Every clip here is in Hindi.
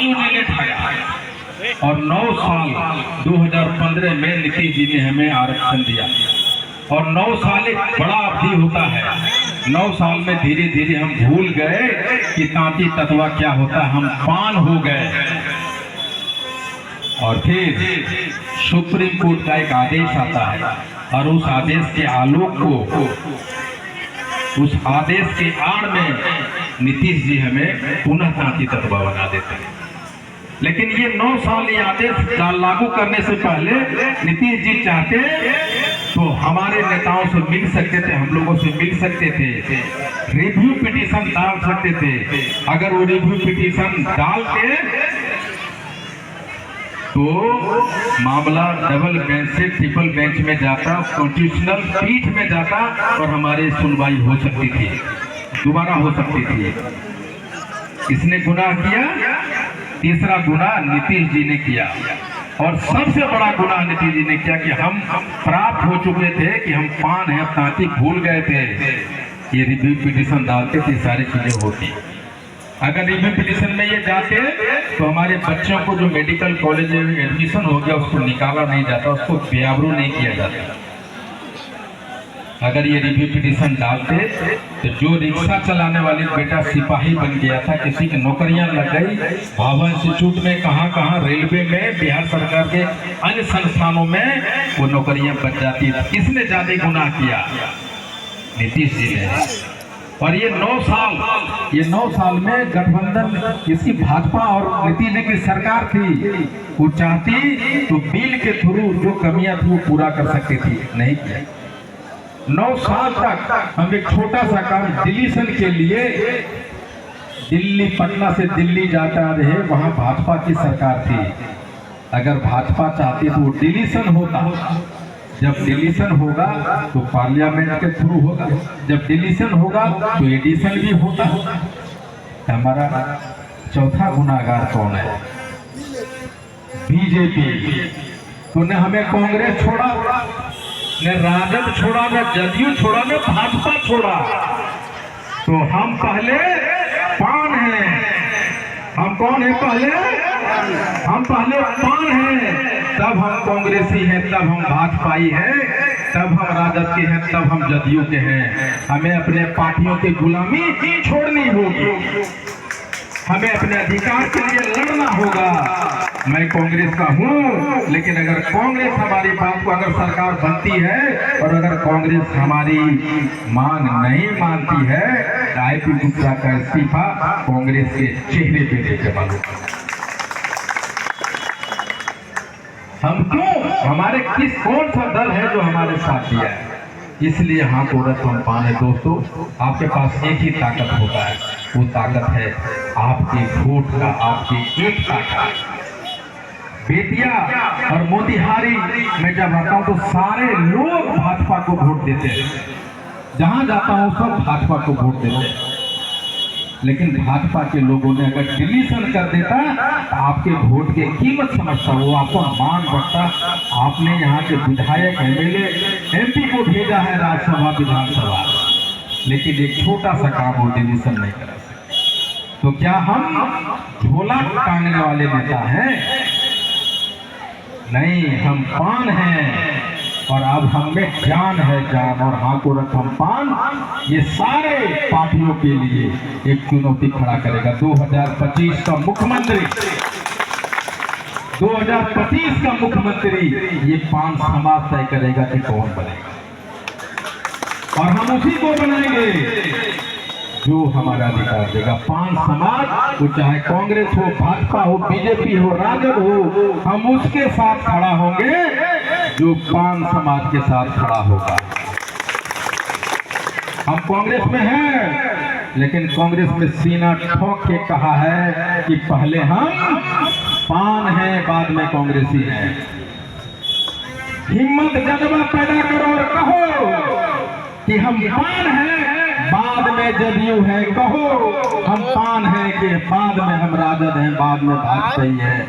लालू जी ने ठाया और 9 साल 2015 में नीतीश जी ने हमें आरक्षण दिया। और 9 साल एक बड़ा अवधि होता है। 9 साल में धीरे धीरे हम भूल गए कि तांती ततवा क्या होता है, हम पान हो गए। और फिर सुप्रीम कोर्ट का एक आदेश आता है और उस आदेश के आलोक को, उस आदेश के आड़ में नीतीश जी हमें पुनः तांती ततवा बना देते हैं। लेकिन ये 9 साल ये आदेश लागू करने से पहले नीतीश जी चाहते तो हमारे नेताओं से मिल सकते थे, हम लोगों से मिल सकते थे, रिव्यू पिटीशन डाल सकते थे। अगर वो रिव्यू पिटीशन डालते तो मामला डबल बेंच से ट्रिपल बेंच में जाता, कॉन्स्टिट्यूशनल पीठ में जाता और हमारी सुनवाई हो सकती थी, दोबारा हो सकती थी। किसने गुनाह किया? तीसरा गुनाह नीतीश जी ने किया। और सबसे बड़ा गुनाह नीतीश जी ने किया कि हम प्राप्त हो चुके थे कि हम पान है तांती भूल गए थे। ये रिव्यू पिटीशन डालते थे, सारी चीजें होती। अगर रिव्यू पिटीशन में ये जाते तो हमारे बच्चों को जो मेडिकल कॉलेज में एडमिशन हो गया उसको निकाला नहीं जाता, उसको बेआबरू नहीं किया जाता। अगर ये रिव्यू पिटीशन डालते तो जो रिक्शा चलाने वाली बेटा सिपाही बन गया था, किसी की नौकरियां लग गई, भाभा इंस्टीट्यूट में, कहां रेलवे में, बिहार सरकार के अन्य संस्थानों में वो नौकरियां बच जाती थी। किसने ज्यादा गुनाह किया? नीतीश जी ने। और ये 9 साल में गठबंधन, इसकी भाजपा और नीतीश जी की सरकार थी, वो चाहती तो बिल के थ्रू जो कमियां थी वो पूरा कर सकती थी, नहीं किया। 9 साल तक हम एक छोटा सा काम डिलीशन के लिए दिल्ली, पटना से दिल्ली जाता रहे, वहां भाजपा की सरकार थी। अगर भाजपा चाहती तो वो डिलीशन होता। जब डिलीशन होगा तो पार्लियामेंट के थ्रू होगा, जब डिलीशन होगा तो एडिशन भी होता। हमारा चौथा गुनाहगार कौन है? बीजेपी। तो ने हमें कांग्रेस छोड़ा, ने राजद छोड़ा, ने जदयू छोड़ा, ने भाजपा छोड़ा। तो हम पहले पान हैं। हम कौन है? पहले हम पहले पान हैं, तब हम कांग्रेसी हैं, तब हम भाजपाई हैं, तब हम राजद के हैं, तब हम जदयू के हैं। हमें अपने पार्टियों की गुलामी छोड़नी होगी, हमें अपने अधिकार के लिए लड़ना होगा। मैं कांग्रेस का हूं, लेकिन अगर कांग्रेस हमारी बात को, अगर सरकार बनती है और अगर कांग्रेस हमारी मांग नहीं मानती है, आईपी गुप्ता का इस्तीफा कांग्रेस के चेहरे पे देके मालूम। हम क्यों, हमारे कौन सा दल है जो हमारे साथ दिया है? इसलिए हाथ औरत हम पाने। दोस्तों, आपके पास एक ही ताकत होता है, वो ताकत है आपके वोट का, आपके एकता का। बेतिया और मोतिहारी में जब आता हूँ तो सारे लोग भाजपा को वोट देते हैं, जहां जाता हूँ सब भाजपा को वोट देते हैं। लेकिन भाजपा के लोगों ने अगर डिलीशन कर देता तो आपके वोट की कीमत समझता, वो आपको मान बढ़ता। आपने यहाँ के विधायक, एमएलए, एमपी को भेजा है राज्यसभा, विधानसभा, लेकिन एक छोटा सा काम वो डिलीशन नहीं करा सकते। तो क्या हम झोला टांगने वाले नेता हैं? नहीं, हम पान हैं। और अब हम में जान है, जान। और हाँ को रख हम पान, ये सारे पार्टियों के लिए एक चुनौती खड़ा करेगा। 2025 का मुख्यमंत्री, 2025 का मुख्यमंत्री ये पान समाज तय करेगा कि कौन बनेगा, और हम उसी को बनाएंगे जो हमारा अधिकार देगा। पान समाज, वो चाहे कांग्रेस हो, भाजपा हो, बीजेपी हो, राजद हो, हम उसके साथ खड़ा होंगे जो पान समाज के साथ खड़ा होगा। हम कांग्रेस में हैं, लेकिन कांग्रेस में सीना ठोक के कहा है कि पहले हम पान हैं, बाद में कांग्रेसी हैं। हिम्मत जज्बा पैदा करो और कहो कि हम पान हैं, बाद में जदयू है। कहो हम पान हैं कि बाद में हम राजद हैं, बाद में भाजपाई है।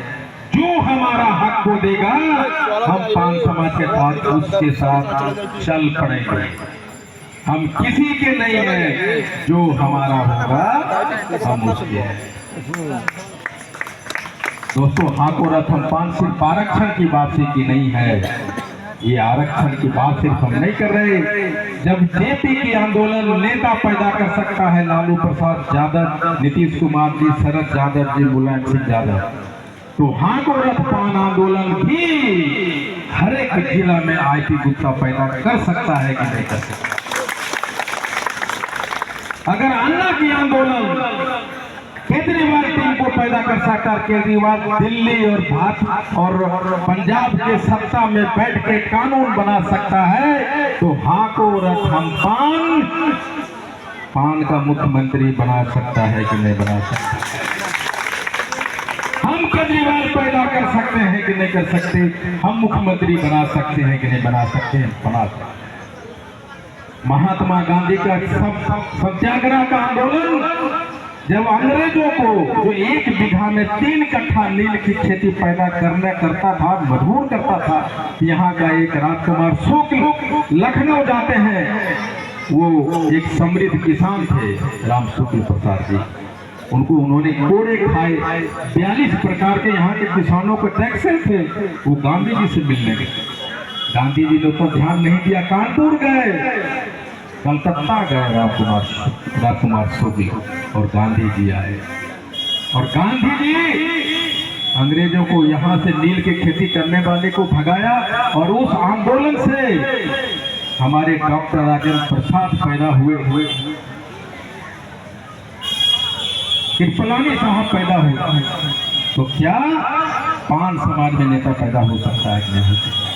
जो हमारा हक को देगा हम पान समाज के साथ उसके साथ चल पड़ेंगे। हम किसी के नहीं हैं, जो हमारा होगा हम उसके हैं। दोस्तों, हाको रथ हम पान सिर्फ आरक्षण की वापसी की नहीं है, ये आरक्षण की बात सिर्फ हम नहीं कर रहे। जब जेपी की आंदोलन नेता पैदा कर सकता है लालू प्रसाद यादव, नीतीश कुमार जी, शरद यादव जी, मुलायम सिंह यादव, तो हाको रथ पान आंदोलन भी हर एक जिला में आईटी गुस्सा पैदा कर सकता है कि नहीं कर सकता। अगर अन्ना की आंदोलन केजरीवाल टीम को पैदा कर सकता है, केजरीवाल दिल्ली और भारत और पंजाब के सत्ता में बैठ के कानून बना सकता है, तो हाको रथ हम पान का मुख्यमंत्री बना सकता है कि नहीं बना सकता। हम केजरीवाल पैदा कर सकते हैं कि नहीं कर सकते, हम मुख्यमंत्री बना सकते हैं कि नहीं बना सकते, बना सकते। महात्मा गांधी का सत्याग्रह का आंदोलन जब अंग्रेजों को जो 1 बीघा में 3 कट्ठा नील की खेती पैदा करता था, मजबूर करता था, यहाँ का एक राजकुमार शुक्ल लखनऊ जाते हैं, वो एक समृद्ध किसान थे राम शुक्ल प्रसाद जी, उनको उन्होंने कोड़े खाए, 42 प्रकार के यहाँ के किसानों को टैक्सेस थे, वो गांधी जी से मिलने गए। गांधी जी ने तो ध्यान नहीं दिया, कानपुर गए, कलकत्ता गए राजकुमार शुक्ल, और गांधी जी आए, और गांधी जी अंग्रेजों को यहाँ से नील की खेती करने वाले को भगाया, और उस आंदोलन से हमारे डॉक्टर राजेंद्र प्रसाद पैदा हुए, कृपलानी साहब पैदा हुए, तो क्या पान समाज में नेता पैदा हो सकता है कि नहीं हो सकता।